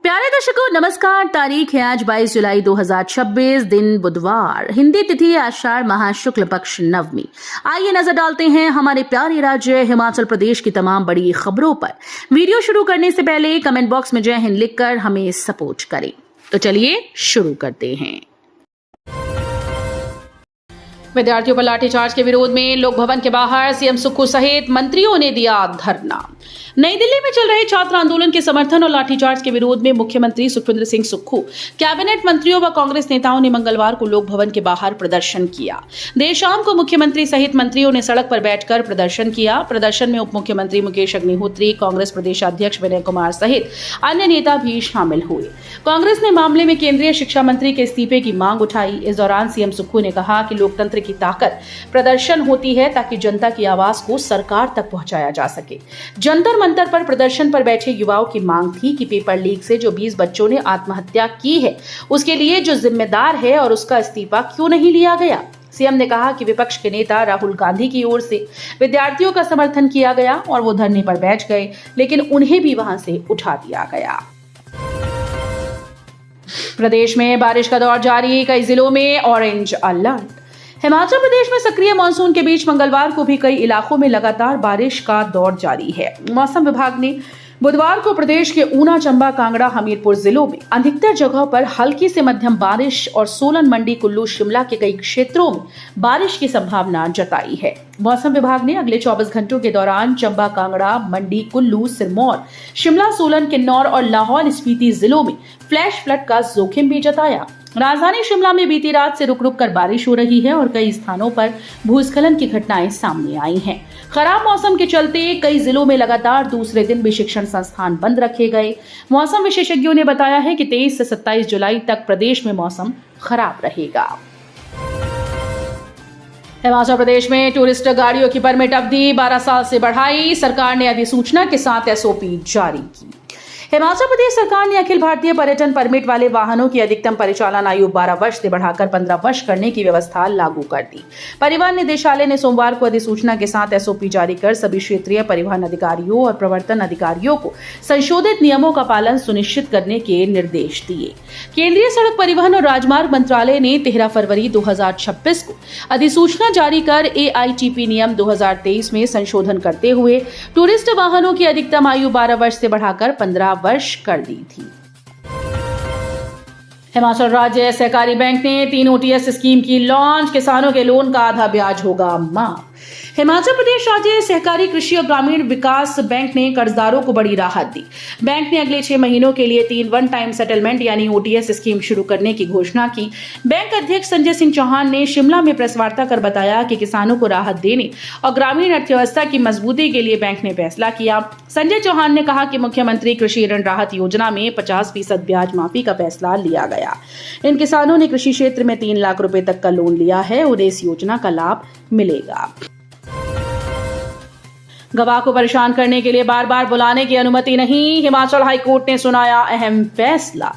प्यारे दर्शकों नमस्कार। तारीख है आज 22 जुलाई 2026, दिन बुधवार, हिंदी तिथि आषाढ़ माह शुक्ल पक्ष नवमी। आइए नजर डालते हैं हमारे प्यारे राज्य हिमाचल प्रदेश की तमाम बड़ी खबरों पर। वीडियो शुरू करने से पहले कमेंट बॉक्स में जय हिंद लिखकर हमें सपोर्ट करें। तो चलिए शुरू करते हैं। विद्यार्थियों पर लाठीचार्ज के विरोध में लोक भवन के बाहर सीएम सुक्खू सहित मंत्रियों ने दिया धरना। नई दिल्ली में चल रहे छात्र आंदोलन के समर्थन और लाठीचार्ज के विरोध में मुख्यमंत्री सुखविंदर सिंह सुक्खू, कैबिनेट मंत्रियों व कांग्रेस नेताओं ने मंगलवार को लोक भवन के बाहर प्रदर्शन किया। देर शाम को मुख्यमंत्री सहित मंत्रियों ने सड़क पर बैठकर प्रदर्शन किया। प्रदर्शन में उप मुख्यमंत्री मुकेश अग्निहोत्री, कांग्रेस प्रदेशाध्यक्ष विनय कुमार सहित अन्य नेता भी शामिल हुए। कांग्रेस ने मामले में केंद्रीय शिक्षा मंत्री के इस्तीफे की मांग उठाई। इस दौरान सीएम सुक्खू ने कहा कि लोकतंत्र की ताकत प्रदर्शन होती है ताकि जनता की आवाज को सरकार तक पहुंचाया जा सके। जंतर मंतर पर प्रदर्शन पर बैठे युवाओं की मांग थी कि पेपर लीक से जो 20 बच्चों ने आत्महत्या की है उसके लिए जो जिम्मेदार है और उसका इस्तीफा क्यों नहीं लिया गया। सीएम ने कहा कि विपक्ष के नेता राहुल गांधी की ओर से विद्यार्थियों का समर्थन किया गया और वो धरने पर बैठ गए, लेकिन उन्हें भी वहां से उठा दिया गया। प्रदेश में बारिश का दौर जारी, कई जिलों में ऑरेंज अलर्ट। हिमाचल प्रदेश में सक्रिय मानसून के बीच मंगलवार को भी कई इलाकों में लगातार बारिश का दौर जारी है। मौसम विभाग ने बुधवार को प्रदेश के ऊना, चंबा, कांगड़ा, हमीरपुर जिलों में अधिकतर जगहों पर हल्की से मध्यम बारिश और सोलन, मंडी, कुल्लू, शिमला के कई क्षेत्रों में बारिश की संभावना जताई है। मौसम विभाग ने अगले 24 घंटों के दौरान चंबा, कांगड़ा, मंडी, कुल्लू, सिरमौर, शिमला, सोलन, किन्नौर और लाहौल स्पीति जिलों में फ्लैश फ्लड का जोखिम भी जताया। राजधानी शिमला में बीती रात से रुक रुक कर बारिश हो रही है और कई स्थानों पर भूस्खलन की घटनाएं सामने आई हैं। खराब मौसम के चलते कई जिलों में लगातार दूसरे दिन भी शिक्षण संस्थान बंद रखे गए। मौसम विशेषज्ञों ने बताया है कि 23 से 27 जुलाई तक प्रदेश में मौसम खराब रहेगा। हिमाचल प्रदेश में टूरिस्ट गाड़ियों की परमिट अवधि 12 साल से बढ़ाई, सरकार ने अधिसूचना के साथ एसओपी जारी की। हिमाचल प्रदेश सरकार ने अखिल भारतीय पर्यटन परमिट वाले वाहनों की अधिकतम परिचालन आयु 12 वर्ष से बढ़ाकर 15 वर्ष करने की व्यवस्था लागू कर दी। परिवहन निदेशालय ने सोमवार को अधिसूचना के साथ एसओपी जारी कर सभी क्षेत्रीय परिवहन अधिकारियों और प्रवर्तन अधिकारियों को संशोधित नियमों का पालन सुनिश्चित करने के निर्देश दिए। केंद्रीय सड़क परिवहन और राजमार्ग मंत्रालय ने 13 फरवरी 2026 को अधिसूचना जारी कर एआईटीपी नियम 2023 में संशोधन करते हुए टूरिस्ट वाहनों की अधिकतम आयु 12 वर्ष से बढ़ाकर 15 वर्ष कर दी थी। हिमाचल राज्य सहकारी बैंक ने 3 ओटीएस स्कीम की लॉन्च, किसानों के लोन का आधा ब्याज होगा माफ। हिमाचल प्रदेश राज्य सहकारी कृषि और ग्रामीण विकास बैंक ने कर्जदारों को बड़ी राहत दी। बैंक ने अगले 6 महीनों के लिए 3 वन टाइम सेटलमेंट यानी ओटीएस स्कीम शुरू करने की घोषणा की। बैंक अध्यक्ष संजय सिंह चौहान ने शिमला में प्रेस वार्ता कर बताया कि किसानों को राहत देने और ग्रामीण अर्थव्यवस्था की मजबूती के लिए बैंक ने फैसला किया। संजय चौहान ने कहा कि मुख्यमंत्री कृषि ऋण राहत योजना में 50% ब्याज माफी का फैसला लिया गया। इन किसानों ने कृषि क्षेत्र में 3 लाख रुपए तक का लोन लिया है, उन्हें इस योजना का लाभ मिलेगा। गवाह को परेशान करने के लिए बार बार बुलाने की अनुमति नहीं, हिमाचल हाईकोर्ट ने सुनाया अहम फैसला।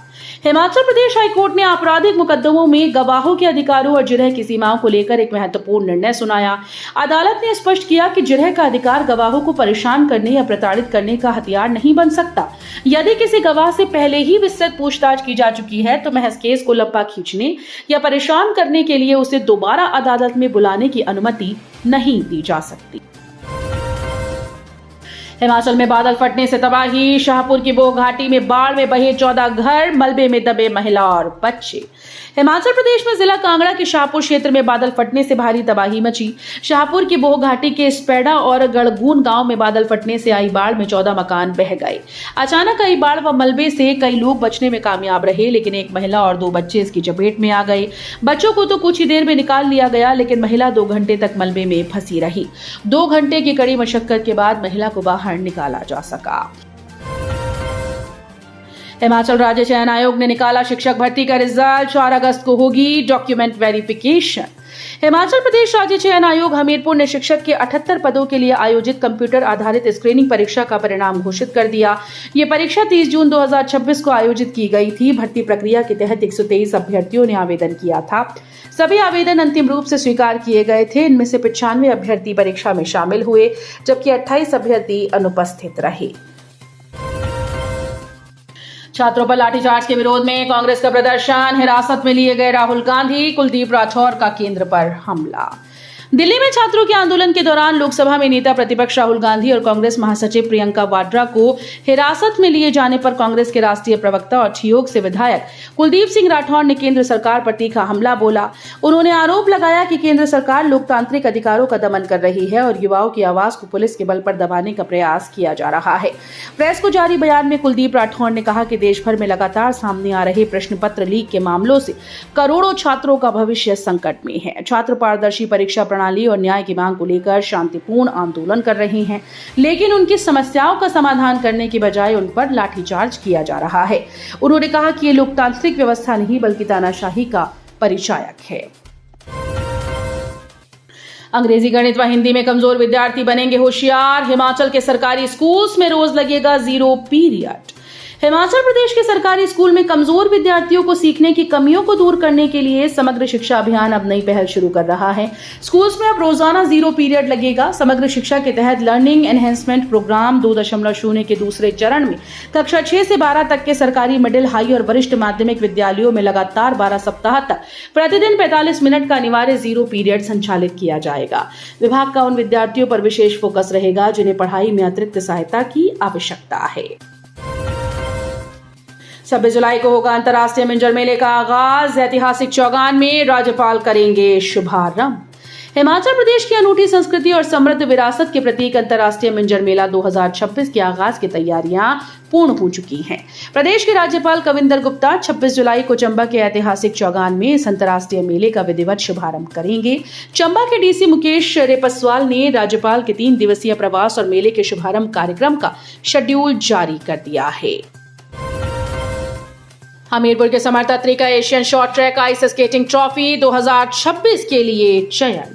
हिमाचल प्रदेश हाईकोर्ट ने आपराधिक मुकदमों में गवाहों के अधिकारों और जिरह की सीमाओं को लेकर एक महत्वपूर्ण निर्णय सुनाया। अदालत ने स्पष्ट किया कि जिरह का अधिकार गवाहों को परेशान करने या प्रताड़ित करने का हथियार नहीं बन सकता। यदि किसी गवाह से पहले ही विस्तृत पूछताछ की जा चुकी है तो महज केस को लंबा खींचने या परेशान करने के लिए उसे दोबारा अदालत में बुलाने की अनुमति नहीं दी जा सकती। हिमाचल में बादल फटने से तबाही, शाहपुर की बोह घाटी में बाढ़ में बहे 14 घर, मलबे में दबे महिला और बच्चे। हिमाचल प्रदेश में जिला कांगड़ा के शाहपुर क्षेत्र में बादल फटने से भारी तबाही मची। शाहपुर की बोह घाटी के स्पेडा और गड़गून गांव में बादल फटने से आई बाढ़ में 14 मकान बह गए। अचानक आई बाढ़ व मलबे से कई लोग बचने में कामयाब रहे, लेकिन एक महिला और 2 बच्चे इसकी चपेट में आ गए। बच्चों को तो कुछ ही देर में निकाल लिया गया, लेकिन महिला 2 घंटे तक मलबे में फंसी रही। 2 घंटे की कड़ी मशक्कत के बाद महिला को बाहर निकाला जा सका। हिमाचल राज्य चयन आयोग ने निकाला शिक्षक भर्ती का रिजल्ट, 4 अगस्त को होगी डॉक्यूमेंट वेरिफिकेशन। हिमाचल प्रदेश राज्य चयन आयोग हमीरपुर ने शिक्षक के 78 पदों के लिए आयोजित कंप्यूटर आधारित स्क्रीनिंग परीक्षा का परिणाम घोषित कर दिया। ये परीक्षा 30 जून 2026 को आयोजित की गई थी। भर्ती प्रक्रिया के तहत 123 अभ्यर्थियों ने आवेदन किया था। सभी आवेदन अंतिम रूप से स्वीकार किए गए थे। इनमें से 95 अभ्यर्थी परीक्षा में शामिल हुए, जबकि 28 अभ्यर्थी अनुपस्थित रहे। छात्रों पर लाठीचार्ज के विरोध में कांग्रेस का प्रदर्शन, हिरासत में लिए गए राहुल गांधी, कुलदीप राठौर का केंद्र पर हमला। दिल्ली में छात्रों के आंदोलन के दौरान लोकसभा में नेता प्रतिपक्ष राहुल गांधी और कांग्रेस महासचिव प्रियंका वाड्रा को हिरासत में लिए जाने पर कांग्रेस के राष्ट्रीय प्रवक्ता और ठियोग से विधायक कुलदीप सिंह राठौर ने केंद्र सरकार पर तीखा हमला बोला। उन्होंने आरोप लगाया कि केंद्र सरकार लोकतांत्रिक अधिकारों का दमन कर रही है और युवाओं की आवाज को पुलिस के बल पर दबाने का प्रयास किया जा रहा है। प्रेस को जारी बयान में कुलदीप राठौर ने कहा कि देश भर में लगातार सामने आ रहे प्रश्न पत्र लीक के मामलों से करोड़ों छात्रों का भविष्य संकट में है। छात्र पारदर्शी परीक्षा प्रणाली और न्याय की मांग को लेकर शांतिपूर्ण आंदोलन कर रहे हैं, लेकिन उनकी समस्याओं का समाधान करने की बजाय उन पर लाठीचार्ज किया जा रहा है। उन्होंने कहा कि ये लोकतांत्रिक व्यवस्था नहीं बल्कि तानाशाही का परिचायक है। अंग्रेजी, गणित व हिंदी में कमजोर विद्यार्थी बनेंगे होशियार। हिमाचल के सरकारी स्कूल्स में रोज लगेगा 0 पीरियड। हिमाचल प्रदेश के सरकारी स्कूल में कमजोर विद्यार्थियों को सीखने की कमियों को दूर करने के लिए समग्र शिक्षा अभियान अब नई पहल शुरू कर रहा है। स्कूल्स में अब रोजाना 0 पीरियड लगेगा। समग्र शिक्षा के तहत लर्निंग एनहेंसमेंट प्रोग्राम 2.0 के दूसरे चरण में कक्षा 6 से 12 तक के सरकारी मिडिल, हाई और वरिष्ठ माध्यमिक विद्यालयों में लगातार 12 सप्ताह तक प्रतिदिन 45 मिनट का अनिवार्य 0 पीरियड संचालित किया जाएगा। विभाग का उन विद्यार्थियों पर विशेष फोकस रहेगा जिन्हें पढ़ाई में अतिरिक्त सहायता की आवश्यकता है। 26 जुलाई को होगा अंतर्राष्ट्रीय मिंजर मेले का आगाज। ऐतिहासिक चौगान में राज्यपाल करेंगे शुभारंभ। हिमाचल प्रदेश की अनूठी संस्कृति और समृद्ध विरासत के प्रतीक अंतर्राष्ट्रीय मिंजर मेला 2026 के आगाज की तैयारियां पूर्ण हो चुकी हैं। प्रदेश के राज्यपाल कविंदर गुप्ता 26 जुलाई को चंबा के ऐतिहासिक चौगान में इस अंतर्राष्ट्रीय मेले का विधिवत शुभारंभ करेंगे। चंबा के डीसी मुकेश रेपस्वाल ने राज्यपाल के 3 दिवसीय प्रवास और मेले के शुभारंभ कार्यक्रम का शेड्यूल जारी कर दिया है। हमीरपुर के समर्थ अत्री का Asian short track ice skating trophy 2026 के लिए चयन।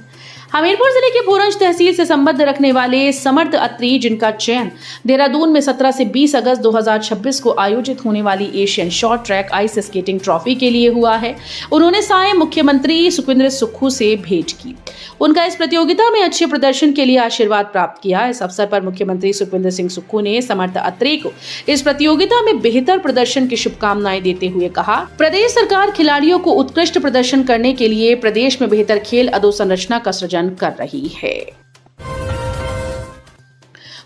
हमीरपुर जिले के पूरंज तहसील से संबंध रखने वाले समर्थ अत्री, जिनका चयन देहरादून में 17 से 20 अगस्त 2026 को आयोजित होने वाली Asian short track ice skating trophy के लिए हुआ है, उन्होंने साय मुख्यमंत्री सुखविंदर सुक्खू से भेंट की। उनका इस प्रतियोगिता में अच्छे प्रदर्शन के लिए आशीर्वाद प्राप्त किया। इस अवसर पर मुख्यमंत्री सुखविंदर सिंह सुक्खू ने समर्थ अत्री को इस प्रतियोगिता में बेहतर प्रदर्शन की शुभकामनाएं देते हुए कहा, प्रदेश सरकार खिलाड़ियों को उत्कृष्ट प्रदर्शन करने के लिए प्रदेश में बेहतर खेल अधोसंरचना का सृजन कर रही है।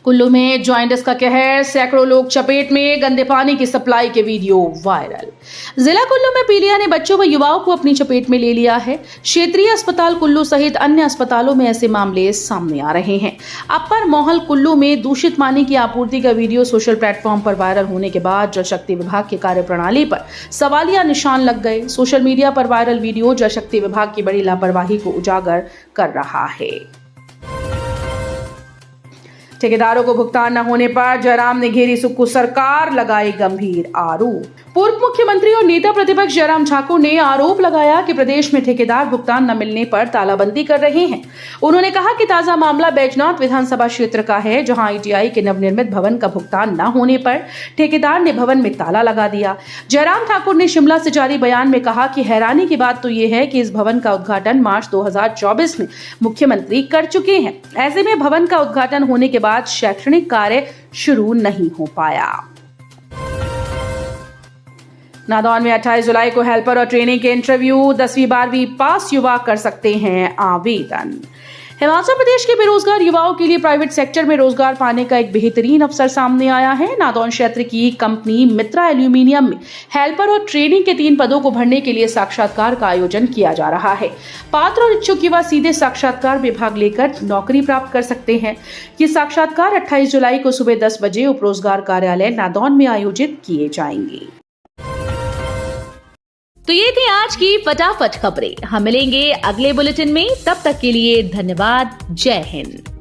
कुल्लू में जॉइंटिस का कहर, सैकड़ों लोग चपेट में, गंदे पानी की सप्लाई के वीडियो वायरल। जिला कुल्लू में पीलिया ने बच्चों व युवाओं को अपनी चपेट में ले लिया है। क्षेत्रीय अस्पताल कुल्लू सहित अन्य अस्पतालों में ऐसे मामले सामने आ रहे हैं। अपर मोहल कुल्लू में दूषित पानी की आपूर्ति का वीडियो सोशल प्लेटफॉर्म पर वायरल होने के बाद जल शक्ति विभाग की कार्यप्रणाली पर सवालिया निशान लग गए। सोशल मीडिया पर वायरल वीडियो जल शक्ति विभाग की बड़ी लापरवाही को उजागर कर रहा है। ठेकेदारों को भुगतान न होने पर जयराम ने घेरी सुक्खू सरकार, लगाए गंभीर आरोप। पूर्व मुख्यमंत्री और नेता प्रतिपक्ष जयराम ठाकुर ने आरोप लगाया कि प्रदेश में ठेकेदार भुगतान न मिलने पर तालाबंदी कर रहे हैं। उन्होंने कहा कि ताजा मामला बैजनाथ विधानसभा क्षेत्र का है, जहां आईटीआई के नवनिर्मित भवन का भुगतान न होने पर ठेकेदार ने भवन में ताला लगा दिया। जयराम ठाकुर ने शिमला से जारी बयान में कहा कि हैरानी की बात तो ये है कि इस भवन का उद्घाटन मार्च 2024 में मुख्यमंत्री कर चुके हैं। ऐसे में भवन का उद्घाटन होने के बाद शैक्षणिक कार्य शुरू नहीं हो पाया। नादौन में 28 जुलाई को हेल्पर और ट्रेनिंग के इंटरव्यू, 10वीं 12वीं पास युवा कर सकते हैं आवेदन। हिमाचल प्रदेश के बेरोजगार युवाओं के लिए प्राइवेट सेक्टर में रोजगार पाने का एक बेहतरीन अवसर सामने आया है। नादौन क्षेत्र की कंपनी मित्रा एल्यूमिनियम में हेल्पर और ट्रेनिंग के 3 पदों को भरने के लिए साक्षात्कार का आयोजन किया जा रहा है। पात्र और इच्छुक युवा सीधे साक्षात्कार में भाग लेकर नौकरी प्राप्त कर सकते हैं। ये साक्षात्कार 28 जुलाई को सुबह 10 बजे उप रोजगार कार्यालय नादौन में आयोजित किए जाएंगे। तो ये थी आज की फटाफट खबरें। हम मिलेंगे अगले बुलेटिन में, तब तक के लिए धन्यवाद। जय हिंद।